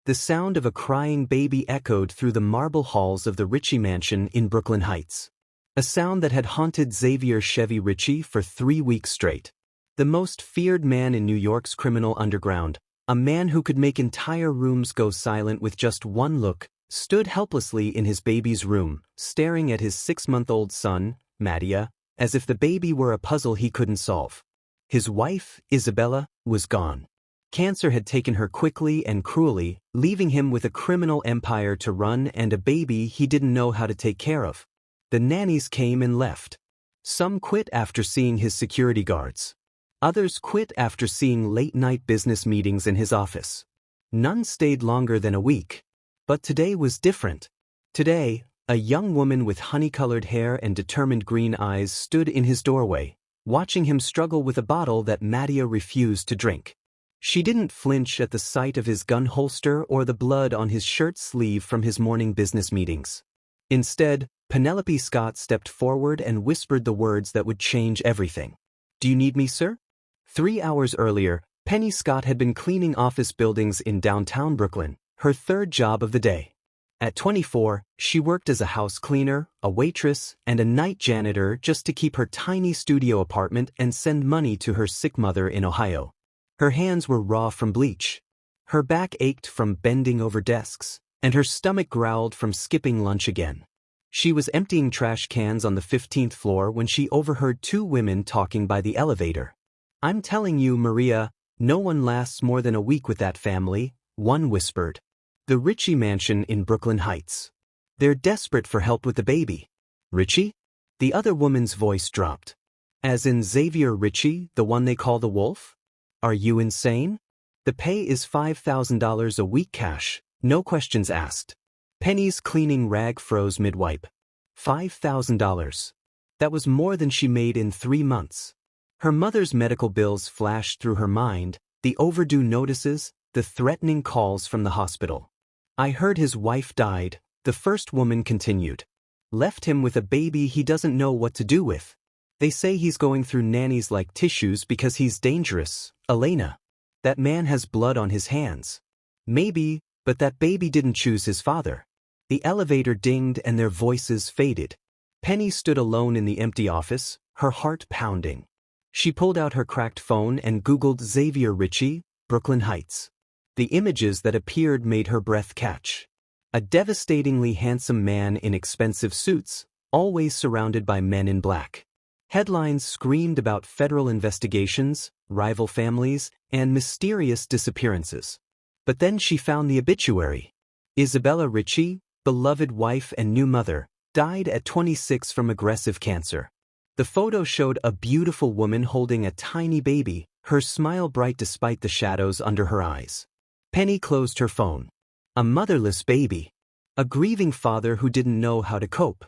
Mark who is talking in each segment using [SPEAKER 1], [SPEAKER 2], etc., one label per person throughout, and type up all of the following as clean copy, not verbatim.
[SPEAKER 1] The sound of a crying baby echoed through the marble halls of the Ricci mansion in Brooklyn Heights. A sound that had haunted Xavier Ricci for 3 weeks straight. The most feared man in New York's criminal underground, a man who could make entire rooms go silent with just one look, stood helplessly in his baby's room, staring at his 6-month-old son, Mattia, as if the baby were a puzzle he couldn't solve. His wife, Isabella, was gone. Cancer had taken her quickly and cruelly, leaving him with a criminal empire to run and a baby he didn't know how to take care of. The nannies came and left. Some quit after seeing his security guards. Others quit after seeing late-night business meetings in his office. None stayed longer than a week. But today was different. Today, a young woman with honey-colored hair and determined green eyes stood in his doorway, watching him struggle with a bottle that Mattia refused to drink. She didn't flinch at the sight of his gun holster or the blood on his shirt sleeve from his morning business meetings. Instead, Penelope Scott stepped forward and whispered the words that would change everything. "Do you need me, sir?" 3 hours earlier, Penny Scott had been cleaning office buildings in downtown Brooklyn, her third job of the day. At 24, she worked as a house cleaner, a waitress, and a night janitor just to keep her tiny studio apartment and send money to her sick mother in Ohio. Her hands were raw from bleach. Her back ached from bending over desks, and her stomach growled from skipping lunch again. She was emptying trash cans on the 15th floor when she overheard 2 women talking by the elevator. "I'm telling you, Maria, no one lasts more than a week with that family," one whispered. "The Ricci mansion in Brooklyn Heights. They're desperate for help with the baby." "Ricci?" The other woman's voice dropped. "As in Xavier Ricci, the one they call the Wolf? Are you insane? The pay is $5,000 a week cash, no questions asked." Penny's cleaning rag froze mid-wipe. $5,000. That was more than she made in 3 months. Her mother's medical bills flashed through her mind, the overdue notices, the threatening calls from the hospital. "I heard his wife died," the first woman continued. "Left him with a baby he doesn't know what to do with. They say he's going through nannies like tissues because he's dangerous, Elena. That man has blood on his hands." "Maybe, but that baby didn't choose his father." The elevator dinged and their voices faded. Penny stood alone in the empty office, her heart pounding. She pulled out her cracked phone and Googled Xavier Ricci, Brooklyn Heights. The images that appeared made her breath catch. A devastatingly handsome man in expensive suits, always surrounded by men in black. Headlines screamed about federal investigations, rival families, and mysterious disappearances. But then she found the obituary. Isabella Ricci, beloved wife and new mother, died at 26 from aggressive cancer. The photo showed a beautiful woman holding a tiny baby, her smile bright despite the shadows under her eyes. Penny closed her phone. A motherless baby. A grieving father who didn't know how to cope.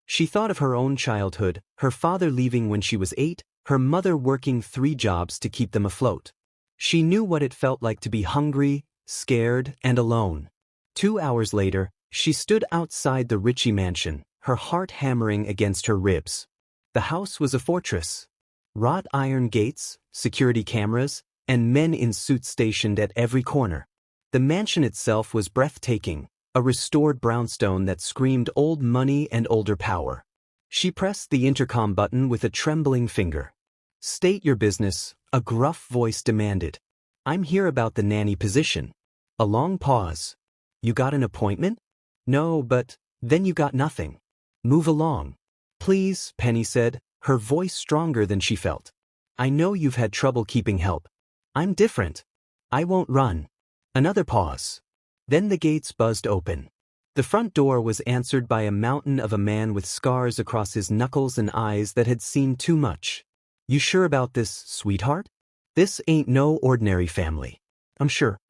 [SPEAKER 1] She thought of her own childhood, her father leaving when she was 8, her mother working 3 jobs to keep them afloat. She knew what it felt like to be hungry, scared, and alone. 2 hours later, she stood outside the Ricci mansion, her heart hammering against her ribs. The house was a fortress. Wrought iron gates, security cameras, and men in suits stationed at every corner. The mansion itself was breathtaking, a restored brownstone that screamed old money and older power. She pressed the intercom button with a trembling finger. "State your business," a gruff voice demanded. "I'm here about the nanny position." A long pause. "You got an appointment?" "No, but..." "Then you got nothing. Move along." "Please," Penny said, her voice stronger than she felt. "I know you've had trouble keeping help. I'm different. I won't run." Another pause. Then the gates buzzed open. The front door was answered by a mountain of a man with scars across his knuckles and eyes that had seen too much. "You sure about this, sweetheart? This ain't no ordinary family." "I'm sure."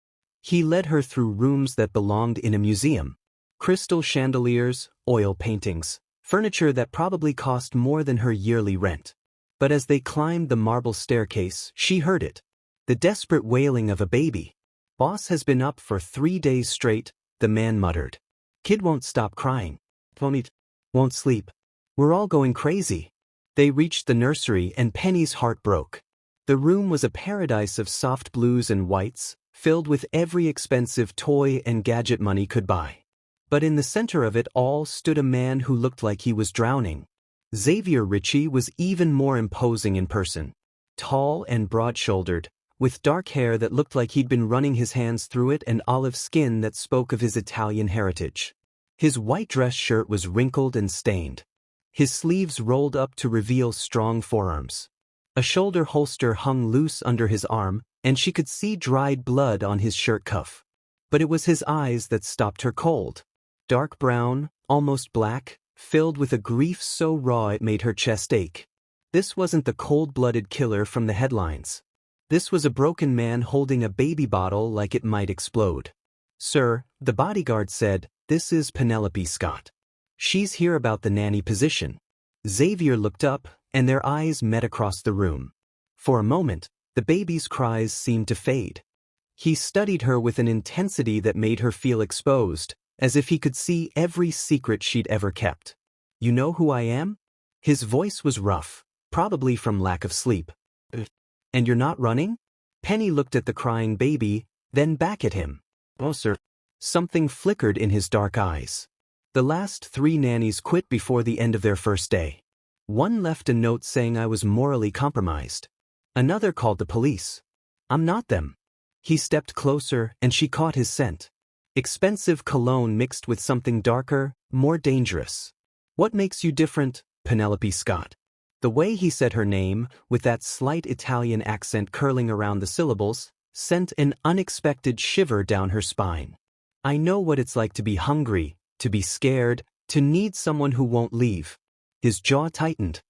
[SPEAKER 1] He led her through rooms that belonged in a museum. Crystal chandeliers, oil paintings, furniture that probably cost more than her yearly rent. But as they climbed the marble staircase, she heard it. The desperate wailing of a baby. "Boss has been up for 3 days straight," the man muttered. "Kid won't stop crying. Won't sleep. We're all going crazy." They reached the nursery and Penny's heart broke. The room was a paradise of soft blues and whites, filled with every expensive toy and gadget money could buy. But in the center of it all stood a man who looked like he was drowning. Xavier Ricci was even more imposing in person. Tall and broad-shouldered, with dark hair that looked like he'd been running his hands through it and olive skin that spoke of his Italian heritage. His white dress shirt was wrinkled and stained. His sleeves rolled up to reveal strong forearms. A shoulder holster hung loose under his arm, and she could see dried blood on his shirt cuff. But it was his eyes that stopped her cold. Dark brown, almost black, filled with a grief so raw it made her chest ache. This wasn't the cold-blooded killer from the headlines. This was a broken man holding a baby bottle like it might explode. "Sir," the bodyguard said, "this is Penelope Scott. She's here about the nanny position." Xavier looked up, and their eyes met across the room. For a moment, the baby's cries seemed to fade. He studied her with an intensity that made her feel exposed, as if he could see every secret she'd ever kept. "You know who I am?" His voice was rough, probably from lack of sleep. "And you're not running?" Penny looked at the crying baby, then back at him. "Oh, sir." Something flickered in his dark eyes. The last 3 nannies quit before the end of their first day. One left a note saying I was morally compromised. Another called the police. "I'm not them." He stepped closer, and she caught his scent. Expensive cologne mixed with something darker, more dangerous. "What makes you different, Penelope Scott?" The way he said her name, with that slight Italian accent curling around the syllables, sent an unexpected shiver down her spine. "I know what it's like to be hungry, to be scared, to need someone who won't leave." His jaw tightened.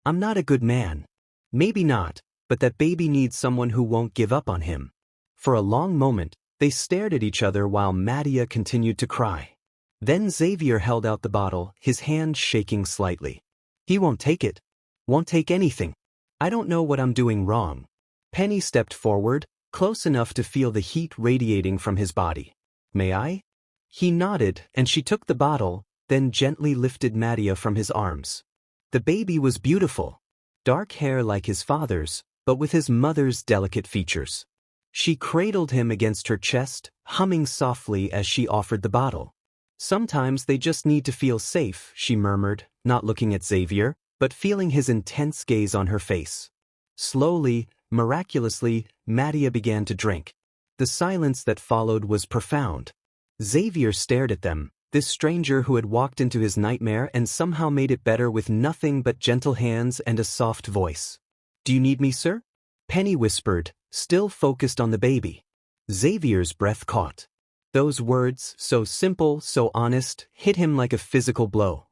[SPEAKER 1] "I'm not a good man." "Maybe not, but that baby needs someone who won't give up on him." For a long moment, they stared at each other while Maid continued to cry. Then Xavier held out the bottle, his hand shaking slightly. "He won't take it. Won't take anything. I don't know what I'm doing wrong." Penny stepped forward, close enough to feel the heat radiating from his body. "May I?" He nodded, and she took the bottle, then gently lifted Maid from his arms. The baby was beautiful. Dark hair like his father's, but with his mother's delicate features. She cradled him against her chest, humming softly as she offered the bottle. "Sometimes they just need to feel safe," she murmured, not looking at Xavier, but feeling his intense gaze on her face. Slowly, miraculously, Maid began to drink. The silence that followed was profound. Xavier stared at them, this stranger who had walked into his nightmare and somehow made it better with nothing but gentle hands and a soft voice. "Do you need me, sir?" Penny whispered, still focused on the baby. Xavier's breath caught. Those words, so simple, so honest, hit him like a physical blow.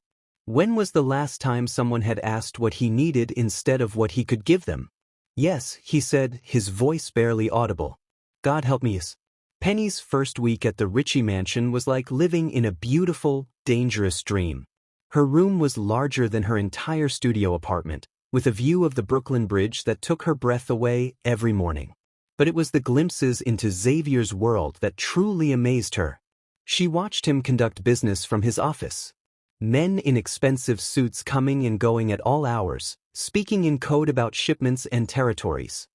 [SPEAKER 1] When was the last time someone had asked what he needed instead of what he could give them? "Yes," he said, his voice barely audible. "God help me." Penny's first week at the Ricci mansion was like living in a beautiful, dangerous dream. Her room was larger than her entire studio apartment, with a view of the Brooklyn Bridge that took her breath away every morning. But it was the glimpses into Xavier's world that truly amazed her. She watched him conduct business from his office. Men in expensive suits coming and going at all hours, speaking in code about shipments and territories.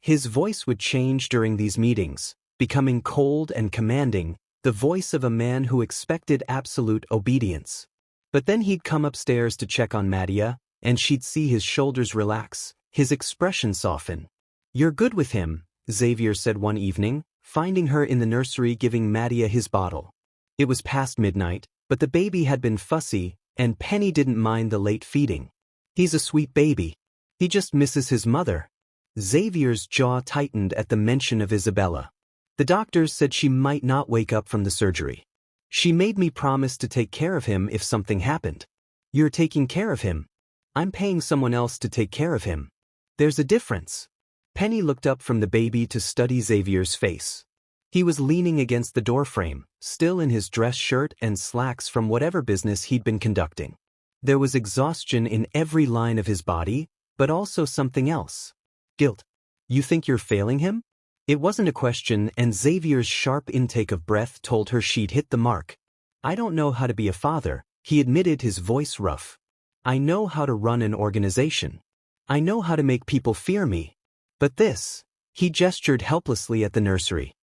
[SPEAKER 1] His voice would change during these meetings, becoming cold and commanding, the voice of a man who expected absolute obedience. But then he'd come upstairs to check on Maid, and she'd see his shoulders relax, his expression soften. "You're good with him," Xavier said one evening, finding her in the nursery giving Maid his bottle. It was past midnight, but the baby had been fussy, and Penny didn't mind the late feeding. "He's a sweet baby. He just misses his mother." Xavier's jaw tightened at the mention of Isabella. "The doctors said she might not wake up from the surgery. She made me promise to take care of him if something happened." "You're taking care of him." "I'm paying someone else to take care of him." "There's a difference." Penny looked up from the baby to study Xavier's face. He was leaning against the doorframe, still in his dress shirt and slacks from whatever business he'd been conducting. There was exhaustion in every line of his body, but also something else. Guilt. "You think you're failing him?" It wasn't a question, and Xavier's sharp intake of breath told her she'd hit the mark. "I don't know how to be a father," he admitted, his voice rough. "I know how to run an organization. I know how to make people fear me. But this," he gestured helplessly at the nursery.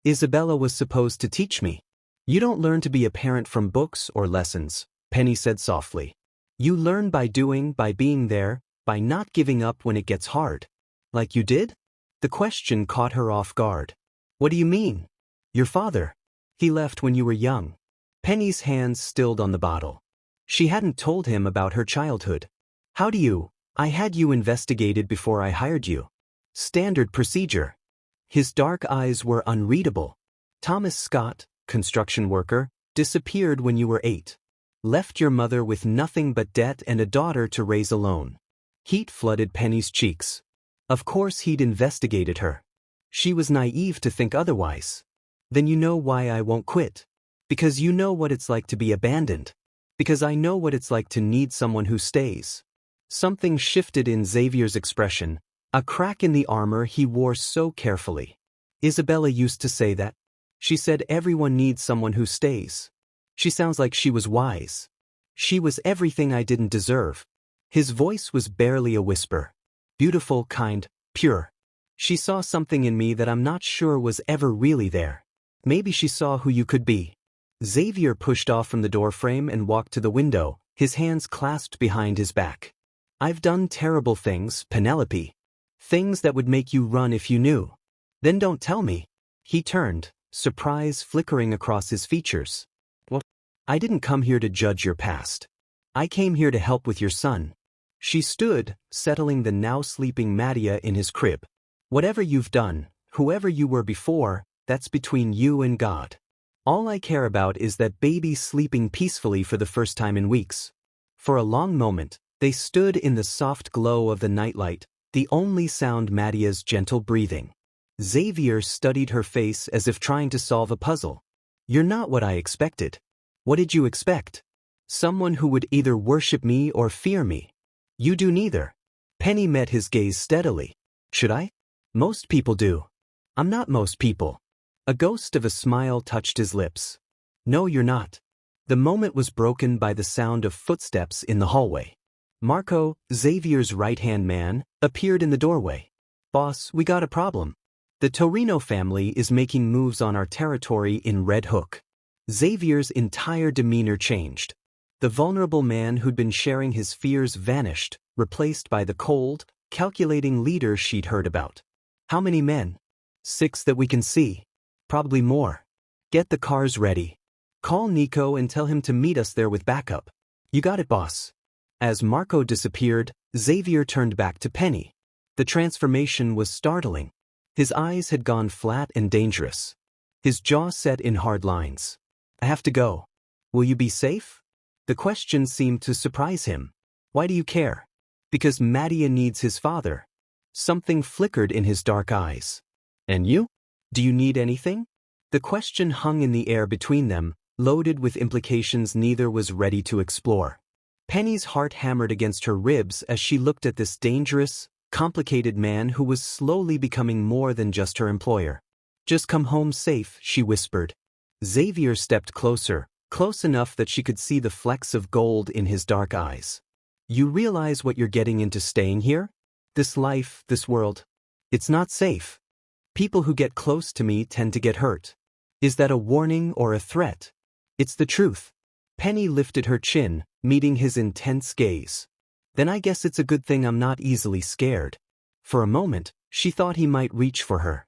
[SPEAKER 1] Isabella was supposed to teach me. You don't learn to be a parent from books or lessons, Penny said softly. You learn by doing, by being there, by not giving up when it gets hard. Like you did? The question caught her off guard. What do you mean? Your father. He left when you were young. Penny's hands stilled on the bottle. She hadn't told him about her childhood. How do you? I had you investigated before I hired you. Standard procedure. His dark eyes were unreadable. Thomas Scott, construction worker, disappeared when you were 8. Left your mother with nothing but debt and a daughter to raise alone. Heat flooded Penny's cheeks. Of course he'd investigated her. She was naive to think otherwise. Then you know why I won't quit. Because you know what it's like to be abandoned. Because I know what it's like to need someone who stays. Something shifted in Xavier's expression, a crack in the armor he wore so carefully. Isabella used to say that. She said everyone needs someone who stays. She sounds like she was wise. She was everything I didn't deserve. His voice was barely a whisper. Beautiful, kind, pure. She saw something in me that I'm not sure was ever really there. Maybe she saw who you could be. Xavier pushed off from the doorframe and walked to the window, his hands clasped behind his back. I've done terrible things, Penelope. Things that would make you run if you knew. Then don't tell me. He turned, surprise flickering across his features. Well, I didn't come here to judge your past. I came here to help with your son. She stood, settling the now sleeping Mattia in his crib. Whatever you've done, whoever you were before, that's between you and God. All I care about is that baby sleeping peacefully for the first time in weeks. For a long moment, they stood in the soft glow of the nightlight, the only sound Mattia's gentle breathing. Xavier studied her face as if trying to solve a puzzle. You're not what I expected. What did you expect? Someone who would either worship me or fear me. You do neither. Penny met his gaze steadily. Should I? Most people do. I'm not most people. A ghost of a smile touched his lips. No, you're not. The moment was broken by the sound of footsteps in the hallway. Marco, Xavier's right-hand man, appeared in the doorway. Boss, we got a problem. The Torino family is making moves on our territory in Red Hook. Xavier's entire demeanor changed. The vulnerable man who'd been sharing his fears vanished, replaced by the cold, calculating leader she'd heard about. How many men? 6 that we can see. Probably more. Get the cars ready. Call Nico and tell him to meet us there with backup. You got it, boss. As Marco disappeared, Xavier turned back to Penny. The transformation was startling. His eyes had gone flat and dangerous. His jaw set in hard lines. I have to go. Will you be safe? The question seemed to surprise him. Why do you care? Because Mattia needs his father. Something flickered in his dark eyes. And you? Do you need anything? The question hung in the air between them, loaded with implications neither was ready to explore. Penny's heart hammered against her ribs as she looked at this dangerous, complicated man who was slowly becoming more than just her employer. Just come home safe, she whispered. Xavier stepped closer, close enough that she could see the flecks of gold in his dark eyes. You realize what you're getting into staying here? This life, this world. It's not safe. People who get close to me tend to get hurt. Is that a warning or a threat? It's the truth. Penny lifted her chin, meeting his intense gaze. Then I guess it's a good thing I'm not easily scared. For a moment, she thought he might reach for her.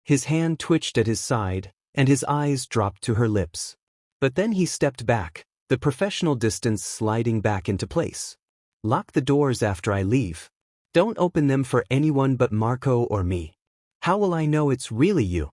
[SPEAKER 1] His hand twitched at his side, and his eyes dropped to her lips. But then he stepped back, the professional distance sliding back into place. Lock the doors after I leave. Don't open them for anyone but Marco or me. How will I know it's really you?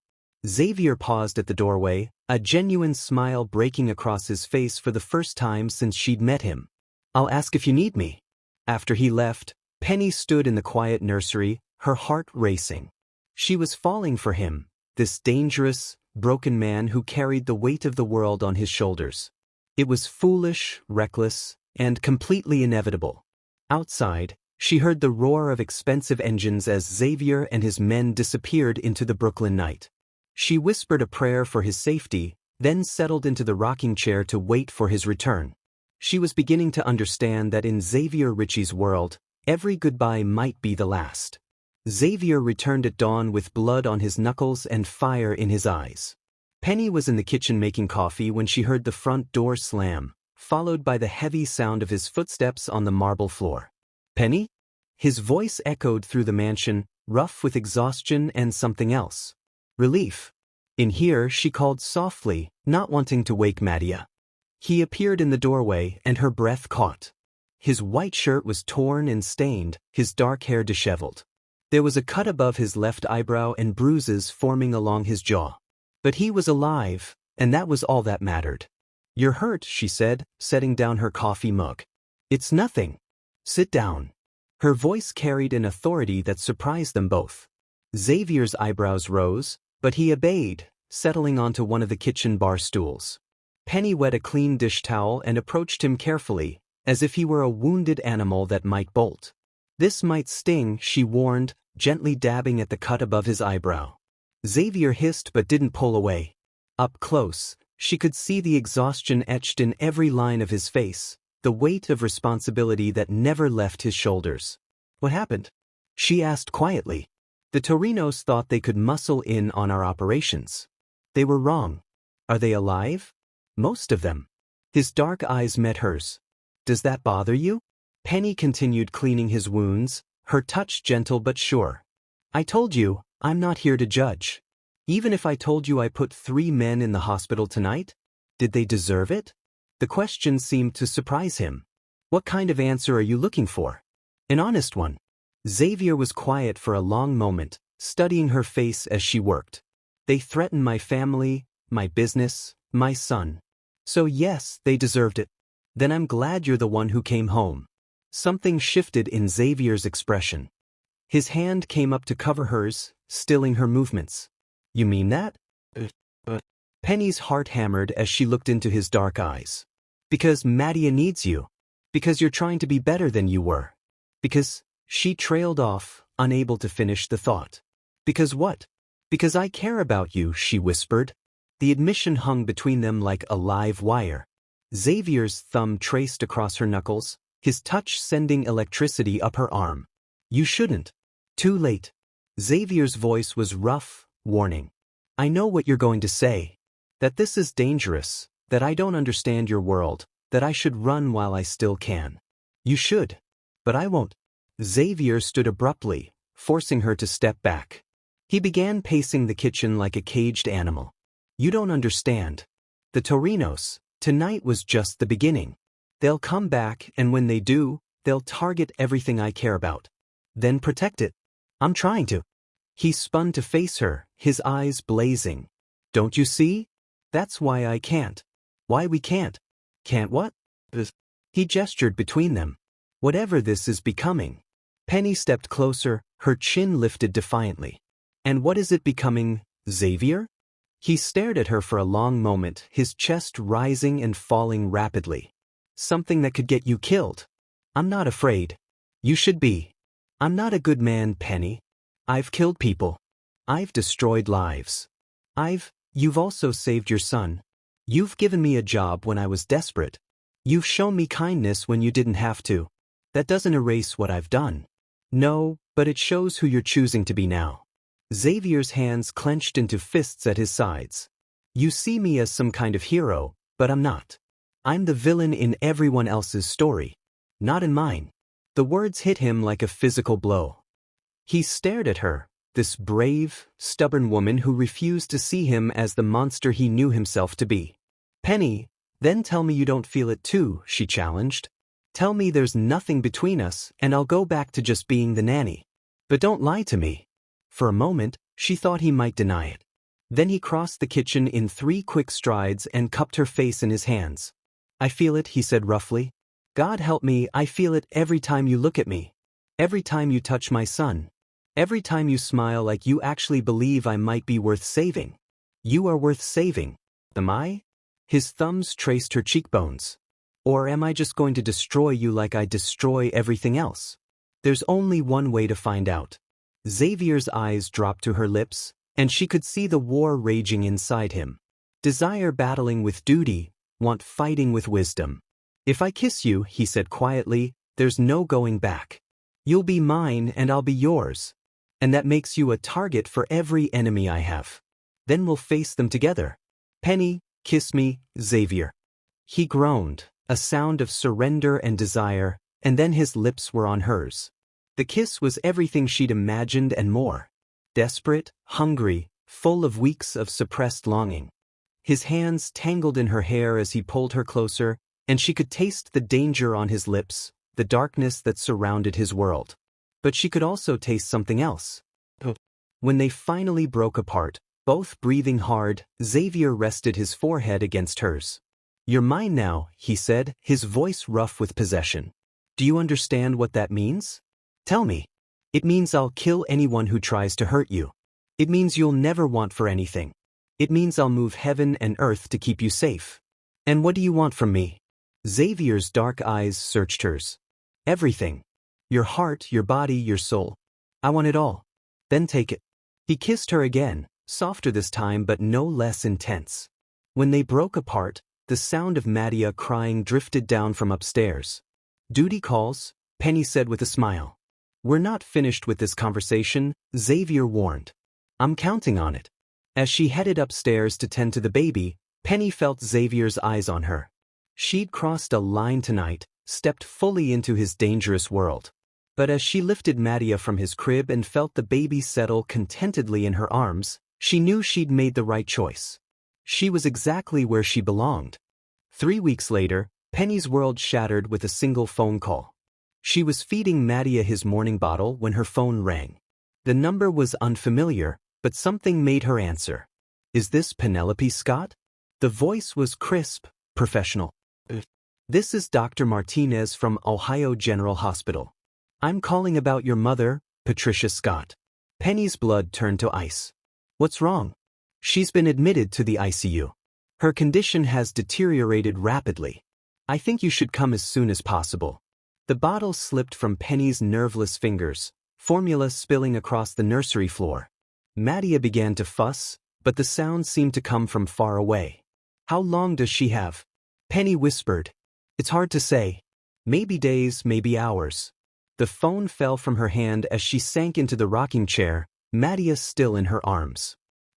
[SPEAKER 1] Xavier paused at the doorway, a genuine smile breaking across his face for the first time since she'd met him. I'll ask if you need me. After he left, Penny stood in the quiet nursery, her heart racing. She was falling for him, this dangerous, broken man who carried the weight of the world on his shoulders. It was foolish, reckless, and completely inevitable. Outside, she heard the roar of expensive engines as Xavier and his men disappeared into the Brooklyn night. She whispered a prayer for his safety, then settled into the rocking chair to wait for his return. She was beginning to understand that in Xavier Ricci's world, every goodbye might be the last. Xavier returned at dawn with blood on his knuckles and fire in his eyes. Penny was in the kitchen making coffee when she heard the front door slam, followed by the heavy sound of his footsteps on the marble floor. "Penny?" His voice echoed through the mansion, rough with exhaustion and something else. Relief. "In here," she called softly, not wanting to wake Madia. He appeared in the doorway and her breath caught. His white shirt was torn and stained, his dark hair disheveled. There was a cut above his left eyebrow and bruises forming along his jaw. But he was alive, and that was all that mattered. "You're hurt," she said, setting down her coffee mug. "It's nothing. Sit down." Her voice carried an authority that surprised them both. Xavier's eyebrows rose, but he obeyed, settling onto one of the kitchen bar stools. Penny wet a clean dish towel and approached him carefully, as if he were a wounded animal that might bolt. "This might sting," she warned, gently dabbing at the cut above his eyebrow. Xavier hissed but didn't pull away. Up close, she could see the exhaustion etched in every line of his face, the weight of responsibility that never left his shoulders. "What happened?" she asked quietly. "The Torinos thought they could muscle in on our operations. They were wrong. Are they alive?" "Most of them." His dark eyes met hers. "Does that bother you?" Penny continued cleaning his wounds, her touch gentle but sure. "I told you, I'm not here to judge. Even if I told you I put 3 men in the hospital tonight, did they deserve it?" The question seemed to surprise him. "What kind of answer are you looking for?" "An honest one." Xavier was quiet for a long moment, studying her face as she worked. "They threatened my family, my business, my son. So yes, they deserved it. Then I'm glad you're the one who came home." Something shifted in Xavier's expression. His hand came up to cover hers, stilling her movements. "You mean that?" Penny's heart hammered as she looked into his dark eyes. "Because Madia needs you. Because you're trying to be better than you were. Because..." She trailed off, unable to finish the thought. "Because what?" "Because I care about you," she whispered. The admission hung between them like a live wire. Xavier's thumb traced across her knuckles, his touch sending electricity up her arm. "You shouldn't." "Too late." Xavier's voice was rough, warning. "I know what you're going to say. That this is dangerous, that I don't understand your world, that I should run while I still can." "You should. But I won't." Xavier stood abruptly, forcing her to step back. He began pacing the kitchen like a caged animal. "You don't understand. The Torinos, tonight was just the beginning. They'll come back, and when they do, they'll target everything I care about. Then protect it. I'm trying to." He spun to face her, his eyes blazing. "Don't you see? That's why I can't. Why we can't." "Can't what?" He gestured between them. "Whatever this is becoming." Penny stepped closer, her chin lifted defiantly. "And what is it becoming, Xavier?" He stared at her for a long moment, his chest rising and falling rapidly. "Something that could get you killed." "I'm not afraid." "You should be." "I'm not a good man, Penny. I've killed people. I've destroyed lives. You've also saved your son. You've given me a job when I was desperate. You've shown me kindness when you didn't have to. That doesn't erase what I've done." "No, but it shows who you're choosing to be now." Xavier's hands clenched into fists at his sides. "You see me as some kind of hero, but I'm not. I'm the villain in everyone else's story. Not in mine." The words hit him like a physical blow. He stared at her, this brave, stubborn woman who refused to see him as the monster he knew himself to be. "Penny, then tell me you don't feel it too," she challenged. "Tell me there's nothing between us, and I'll go back to just being the nanny. But don't lie to me." For a moment, she thought he might deny it. Then he crossed the kitchen in 3 quick strides and cupped her face in his hands. "I feel it," he said roughly. "God help me, I feel it every time you look at me. Every time you touch my son. Every time you smile like you actually believe I might be worth saving. You are worth saving. Am I?" His thumbs traced her cheekbones. "Or am I just going to destroy you like I destroy everything else? There's only one way to find out." Xavier's eyes dropped to her lips, and she could see the war raging inside him. Desire battling with duty, want fighting with wisdom. "If I kiss you," he said quietly, "there's no going back. You'll be mine and I'll be yours. And that makes you a target for every enemy I have. Then we'll face them together. Penny, kiss me, Xavier. He groaned, a sound of surrender and desire, and then his lips were on hers. The kiss was everything she'd imagined and more. Desperate, hungry, full of weeks of suppressed longing. His hands tangled in her hair as he pulled her closer, and she could taste the danger on his lips, the darkness that surrounded his world. But she could also taste something else. When they finally broke apart, both breathing hard, Xavier rested his forehead against hers. "You're mine now," he said, his voice rough with possession. "Do you understand what that means? Tell me." "It means I'll kill anyone who tries to hurt you. It means you'll never want for anything. It means I'll move heaven and earth to keep you safe. And what do you want from me?" Xavier's dark eyes searched hers. "Everything. Your heart, your body, your soul. I want it all." "Then take it." He kissed her again, softer this time but no less intense. When they broke apart, the sound of Madia crying drifted down from upstairs. "Duty calls," Penny said with a smile. "We're not finished with this conversation," Xavier warned. "I'm counting on it." As she headed upstairs to tend to the baby, Penny felt Xavier's eyes on her. She'd crossed a line tonight, stepped fully into his dangerous world. But as she lifted Madia from his crib and felt the baby settle contentedly in her arms, she knew she'd made the right choice. She was exactly where she belonged. 3 weeks later, Penny's world shattered with a single phone call. She was feeding Madia his morning bottle when her phone rang. The number was unfamiliar, but something made her answer. "Is this Penelope Scott?" The voice was crisp, professional. "This is Dr. Martinez from Ohio General Hospital. I'm calling about your mother, Patricia Scott." Penny's blood turned to ice. "What's wrong?" "She's been admitted to the ICU. Her condition has deteriorated rapidly. I think you should come as soon as possible." The bottle slipped from Penny's nerveless fingers, formula spilling across the nursery floor. Madia began to fuss, but the sound seemed to come from far away. "How long does she have?" Penny whispered. "It's hard to say. Maybe days, maybe hours." The phone fell from her hand as she sank into the rocking chair, Madia still in her arms.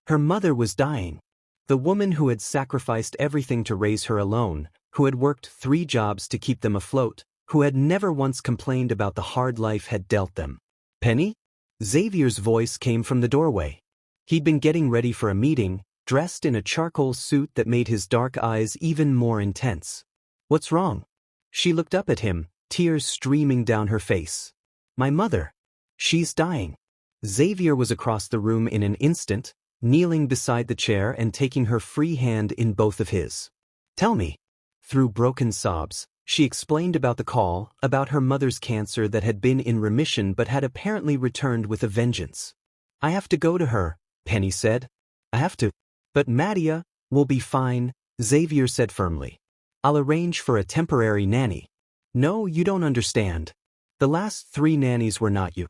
[SPEAKER 1] Her mother was dying. The woman who had sacrificed everything to raise her alone, who had worked 3 jobs to keep them afloat, who had never once complained about the hard life had dealt them. "Penny?" Xavier's voice came from the doorway. He'd been getting ready for a meeting, dressed in a charcoal suit that made his dark eyes even more intense. "What's wrong?" She looked up at him, tears streaming down her face. "My mother. She's dying." Xavier was across the room in an instant, kneeling beside the chair and taking her free hand in both of his. "Tell me." Through broken sobs, she explained about the call, about her mother's cancer that had been in remission but had apparently returned with a vengeance. "I have to go to her," Penny said. "I have to." "But Madia will be fine," Xavier said firmly. "I'll arrange for a temporary nanny." "No, you don't understand. The last 3 nannies were not you."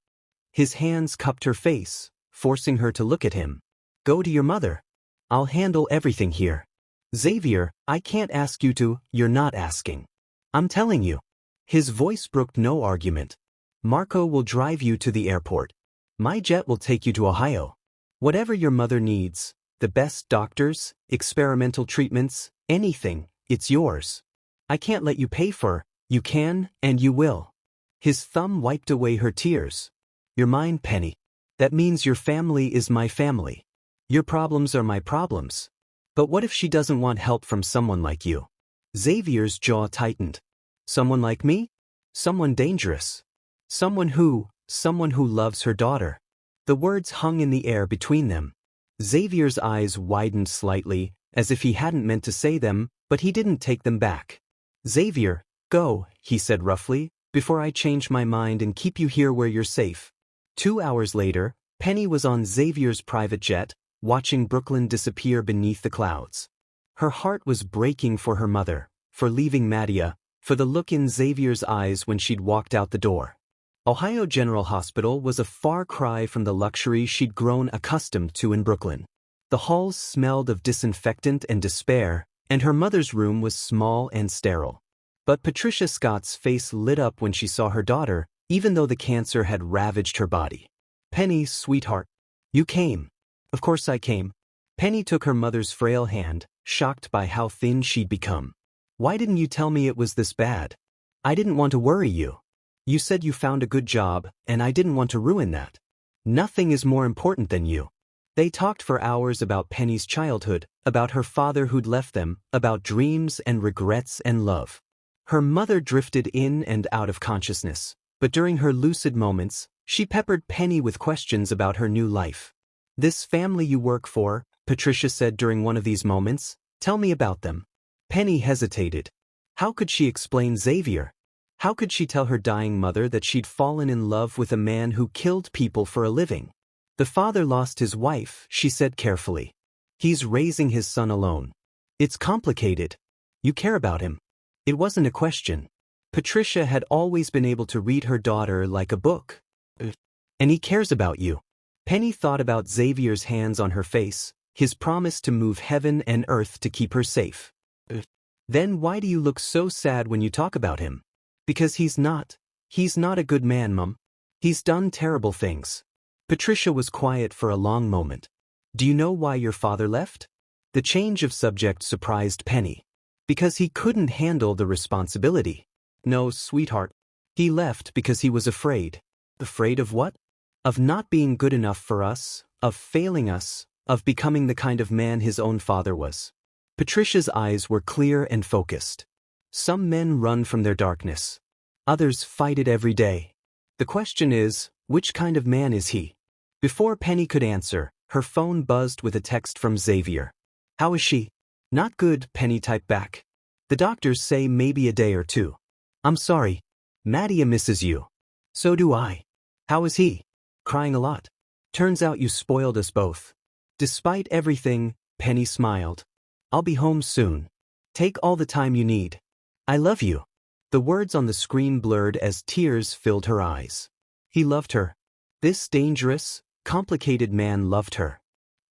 [SPEAKER 1] His hands cupped her face, forcing her to look at him. "Go to your mother. I'll handle everything here." "Xavier, I can't ask you to." "You're not asking. I'm telling you." His voice brooked no argument. "Marco will drive you to the airport. My jet will take you to Ohio. Whatever your mother needs, the best doctors, experimental treatments, anything, it's yours. I can't let you pay for. You can, and you will." His thumb wiped away her tears. "You're mine, Penny. That means your family is my family. Your problems are my problems. But what if she doesn't want help from someone like you?" Xavier's jaw tightened. "Someone like me? Someone dangerous. Someone who loves her daughter." The words hung in the air between them. Xavier's eyes widened slightly, as if he hadn't meant to say them, but he didn't take them back. "Xavier, go," he said roughly, "before I change my mind and keep you here where you're safe." 2 hours later, Penny was on Xavier's private jet, watching Brooklyn disappear beneath the clouds. Her heart was breaking for her mother, for leaving Madia, for the look in Xavier's eyes when she'd walked out the door. Ohio General Hospital was a far cry from the luxury she'd grown accustomed to in Brooklyn. The halls smelled of disinfectant and despair, and her mother's room was small and sterile. But Patricia Scott's face lit up when she saw her daughter, even though the cancer had ravaged her body. Penny, sweetheart. You came. Of course I came. Penny took her mother's frail hand, shocked by how thin she'd become. Why didn't you tell me it was this bad? I didn't want to worry you. You said you found a good job, and I didn't want to ruin that. Nothing is more important than you. They talked for hours about Penny's childhood, about her father who'd left them, about dreams and regrets and love. Her mother drifted in and out of consciousness, but during her lucid moments, she peppered Penny with questions about her new life. This family you work for, Patricia said during one of these moments, tell me about them. Penny hesitated. How could she explain Xavier? How could she tell her dying mother that she'd fallen in love with a man who killed people for a living? The father lost his wife, she said carefully. He's raising his son alone. It's complicated. You care about him. It wasn't a question. Patricia had always been able to read her daughter like a book. And he cares about you. Penny thought about Xavier's hands on her face, his promise to move heaven and earth to keep her safe. Then why do you look so sad when you talk about him? Because he's not a good man, Mum. He's done terrible things. Patricia was quiet for a long moment. Do you know why your father left? The change of subject surprised Penny. Because he couldn't handle the responsibility. No, sweetheart. He left because he was afraid. Afraid of what? Of not being good enough for us, of failing us, of becoming the kind of man his own father was. Patricia's eyes were clear and focused. Some men run from their darkness. Others fight it every day. The question is, which kind of man is he? Before Penny could answer, her phone buzzed with a text from Xavier. How is she? Not good, Penny typed back. The doctors say maybe a day or two. I'm sorry. Maddie misses you. So do I. How is he? Crying a lot. Turns out you spoiled us both. Despite everything, Penny smiled. I'll be home soon. Take all the time you need. I love you. The words on the screen blurred as tears filled her eyes. He loved her. This dangerous, complicated man loved her.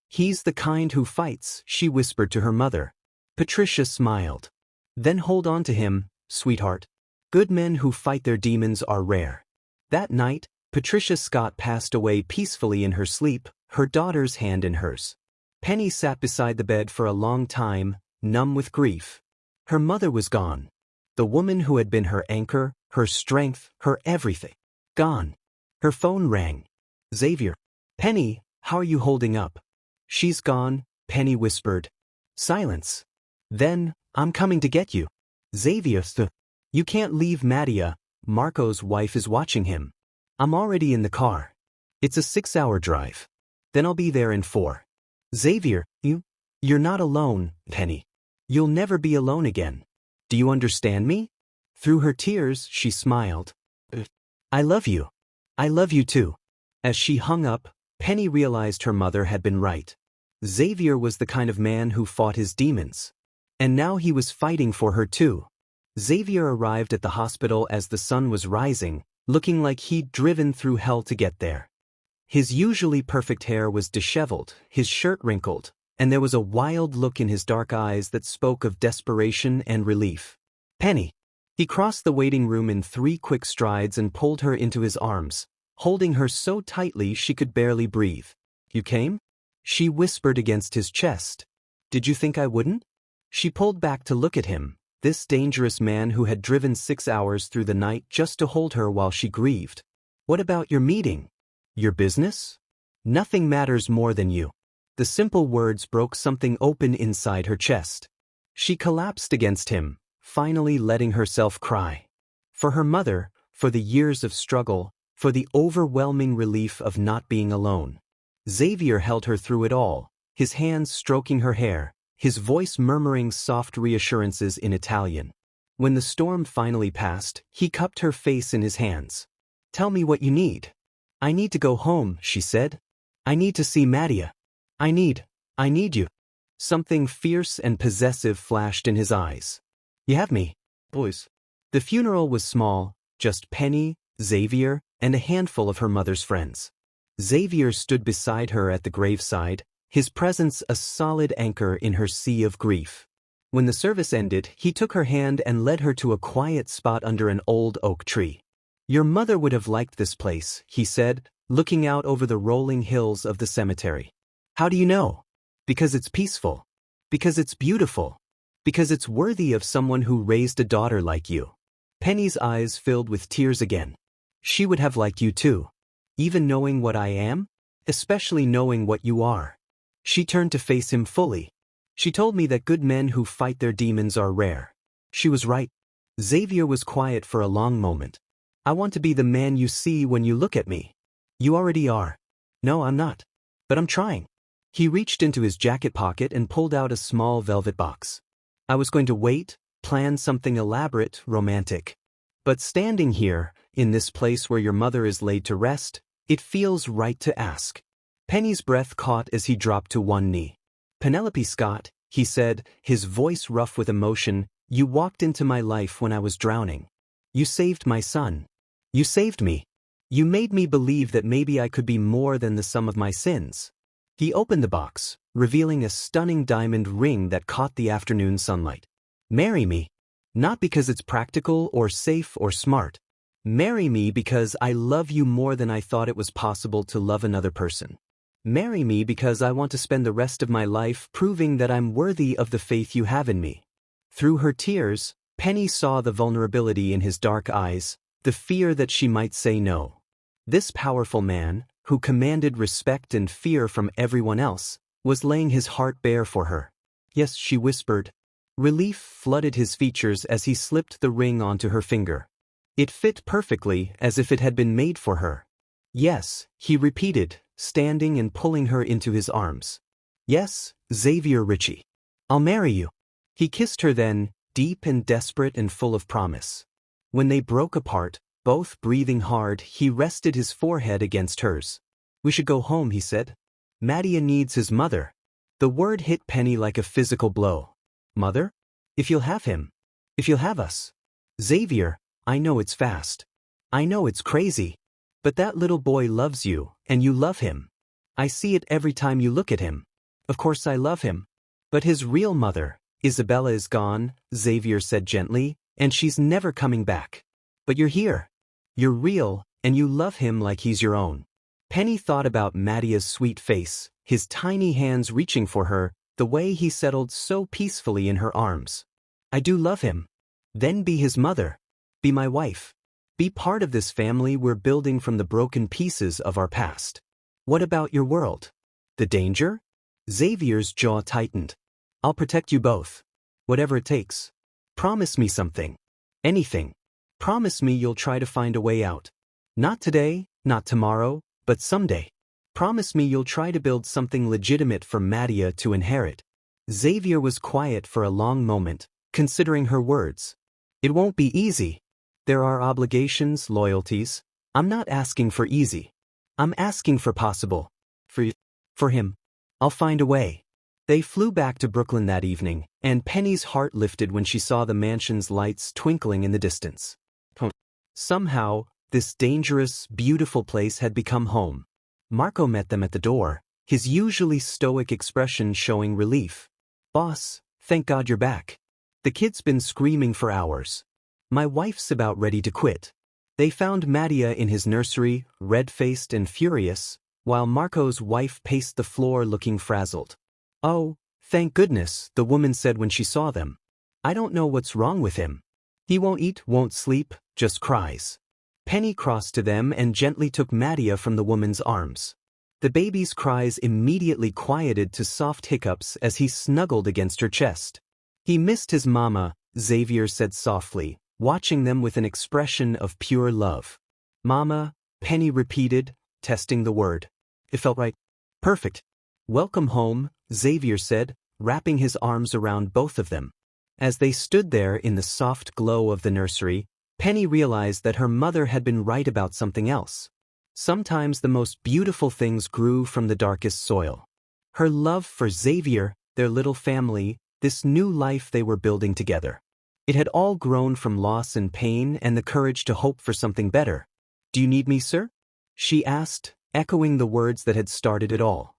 [SPEAKER 1] He's the kind who fights, she whispered to her mother. Patricia smiled. Then hold on to him, sweetheart. Good men who fight their demons are rare. That night, Patricia Scott passed away peacefully in her sleep, her daughter's hand in hers. Penny sat beside the bed for a long time, numb with grief. Her mother was gone. The woman who had been her anchor, her strength, her everything. Gone. Her phone rang. Xavier. Penny, how are you holding up? She's gone, Penny whispered. Silence. Then, I'm coming to get you. Xavier, you can't leave Madia. Marco's wife is watching him. I'm already in the car. It's a 6-hour drive. Then I'll be there in 4. Xavier, you're not alone, Penny. You'll never be alone again. Do you understand me? Through her tears, she smiled. I love you. I love you too. As she hung up, Penny realized her mother had been right. Xavier was the kind of man who fought his demons. And now he was fighting for her too. Xavier arrived at the hospital as the sun was rising, looking like he'd driven through hell to get there. His usually perfect hair was disheveled, his shirt wrinkled, and there was a wild look in his dark eyes that spoke of desperation and relief. Penny. He crossed the waiting room in 3 quick strides and pulled her into his arms, holding her so tightly she could barely breathe. You came? She whispered against his chest. Did you think I wouldn't? She pulled back to look at him, this dangerous man who had driven 6 hours through the night just to hold her while she grieved. What about your meeting? Your business? Nothing matters more than you. The simple words broke something open inside her chest. She collapsed against him, finally letting herself cry. For her mother, for the years of struggle, for the overwhelming relief of not being alone. Xavier held her through it all, his hands stroking her hair, his voice murmuring soft reassurances in Italian. When the storm finally passed, he cupped her face in his hands. Tell me what you need. I need to go home, she said. I need to see Madia. I need you. Something fierce and possessive flashed in his eyes. You have me, boys. The funeral was small, just Penny, Xavier, and a handful of her mother's friends. Xavier stood beside her at the graveside, his presence a solid anchor in her sea of grief. When the service ended, he took her hand and led her to a quiet spot under an old oak tree. Your mother would have liked this place, he said, looking out over the rolling hills of the cemetery. How do you know? Because it's peaceful. Because it's beautiful. Because it's worthy of someone who raised a daughter like you. Penny's eyes filled with tears again. She would have liked you too. Even knowing what I am? Especially knowing what you are. She turned to face him fully. She told me that good men who fight their demons are rare. She was right. Xavier was quiet for a long moment. I want to be the man you see when you look at me. You already are. No, I'm not. But I'm trying. He reached into his jacket pocket and pulled out a small velvet box. I was going to wait, plan something elaborate, romantic. But standing here, in this place where your mother is laid to rest, it feels right to ask. Penny's breath caught as he dropped to one knee. Penelope Scott, he said, his voice rough with emotion, you walked into my life when I was drowning. You saved my son. You saved me. You made me believe that maybe I could be more than the sum of my sins. He opened the box, revealing a stunning diamond ring that caught the afternoon sunlight. Marry me. Not because it's practical or safe or smart. Marry me because I love you more than I thought it was possible to love another person. Marry me because I want to spend the rest of my life proving that I'm worthy of the faith you have in me. Through her tears, Penny saw the vulnerability in his dark eyes, the fear that she might say no. This powerful man, who commanded respect and fear from everyone else, was laying his heart bare for her. Yes, she whispered. Relief flooded his features as he slipped the ring onto her finger. It fit perfectly, as if it had been made for her. Yes, he repeated, standing and pulling her into his arms. Yes, Xavier Ricci. I'll marry you. He kissed her then, deep and desperate and full of promise. When they broke apart, both breathing hard, he rested his forehead against hers. We should go home, he said. Mattia needs his mother. The word hit Penny like a physical blow. Mother? If you'll have him. If you'll have us. Xavier, I know it's fast. I know it's crazy. But that little boy loves you, and you love him. I see it every time you look at him. Of course I love him. But his real mother, Isabella, is gone, Xavier said gently, and she's never coming back. But you're here. You're real, and you love him like he's your own. Penny thought about Mattia's sweet face, his tiny hands reaching for her, the way he settled so peacefully in her arms. I do love him. Then be his mother. Be my wife. Be part of this family we're building from the broken pieces of our past. What about your world? The danger? Xavier's jaw tightened. I'll protect you both. Whatever it takes. Promise me something. Anything. Promise me you'll try to find a way out. Not today, not tomorrow, but someday. Promise me you'll try to build something legitimate for Mattia to inherit. Xavier was quiet for a long moment, considering her words. It won't be easy. There are obligations, loyalties. I'm not asking for easy. I'm asking for possible. For him. I'll find a way. They flew back to Brooklyn that evening, and Penny's heart lifted when she saw the mansion's lights twinkling in the distance. Somehow, this dangerous, beautiful place had become home. Marco met them at the door, his usually stoic expression showing relief. Boss, thank God you're back. The kid's been screaming for hours. My wife's about ready to quit. They found Mattia in his nursery, red-faced and furious, while Marco's wife paced the floor looking frazzled. Oh, thank goodness, the woman said when she saw them. I don't know what's wrong with him. He won't eat, won't sleep, just cries. Penny crossed to them and gently took Mattia from the woman's arms. The baby's cries immediately quieted to soft hiccups as he snuggled against her chest. He missed his mama, Xavier said softly, watching them with an expression of pure love. Mama, Penny repeated, testing the word. It felt right. Perfect. Welcome home, Xavier said, wrapping his arms around both of them. As they stood there in the soft glow of the nursery, Penny realized that her mother had been right about something else. Sometimes the most beautiful things grew from the darkest soil. Her love for Xavier, their little family, this new life they were building together. It had all grown from loss and pain and the courage to hope for something better. Do you need me, sir? She asked, echoing the words that had started it all.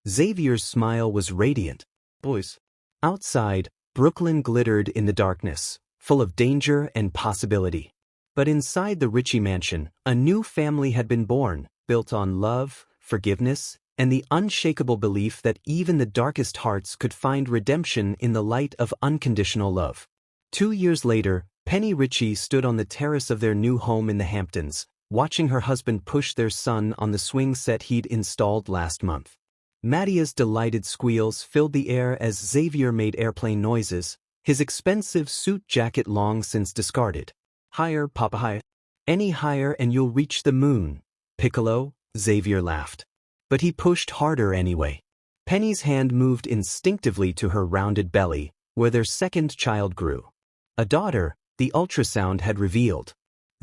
[SPEAKER 1] Xavier's smile was radiant. Boys. Outside, Brooklyn glittered in the darkness, full of danger and possibility. But inside the Ricci mansion, a new family had been born, built on love, forgiveness, and the unshakable belief that even the darkest hearts could find redemption in the light of unconditional love. 2 years later, Penny Ricci stood on the terrace of their new home in the Hamptons, watching her husband push their son on the swing set he'd installed last month. Mattia's delighted squeals filled the air as Xavier made airplane noises, his expensive suit jacket long since discarded. "Higher, Papa, higher. Any higher and you'll reach the moon, Piccolo," Xavier laughed. But he pushed harder anyway. Penny's hand moved instinctively to her rounded belly, where their second child grew. A daughter, the ultrasound had revealed.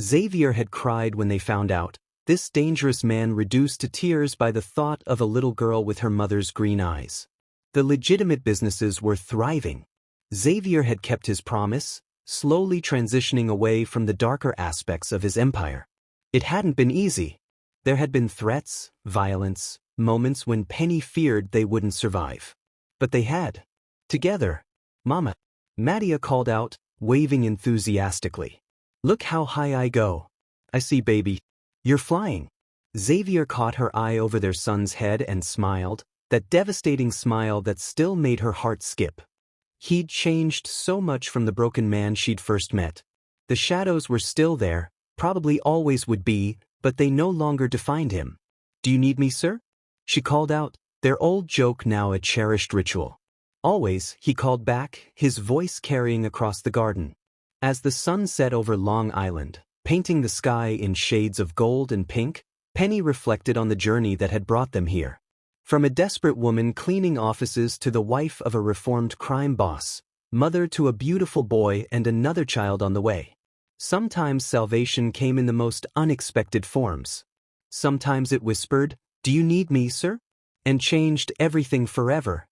[SPEAKER 1] Xavier had cried when they found out, this dangerous man reduced to tears by the thought of a little girl with her mother's green eyes. The legitimate businesses were thriving. Xavier had kept his promise, slowly transitioning away from the darker aspects of his empire. It hadn't been easy. There had been threats, violence, moments when Penny feared they wouldn't survive. But they had. Together. "Mama," Mattia called out, waving enthusiastically. "Look how high I go." "I see, baby. You're flying." Xavier caught her eye over their son's head and smiled, that devastating smile that still made her heart skip. He'd changed so much from the broken man she'd first met. The shadows were still there, probably always would be, but they no longer defined him. "Do you need me, sir?" she called out, their old joke now a cherished ritual. "Always," he called back, his voice carrying across the garden. As the sun set over Long Island, painting the sky in shades of gold and pink, Penny reflected on the journey that had brought them here. From a desperate woman cleaning offices to the wife of a reformed crime boss, mother to a beautiful boy and another child on the way. Sometimes salvation came in the most unexpected forms. Sometimes it whispered, "Do you need me, sir?" and changed everything forever.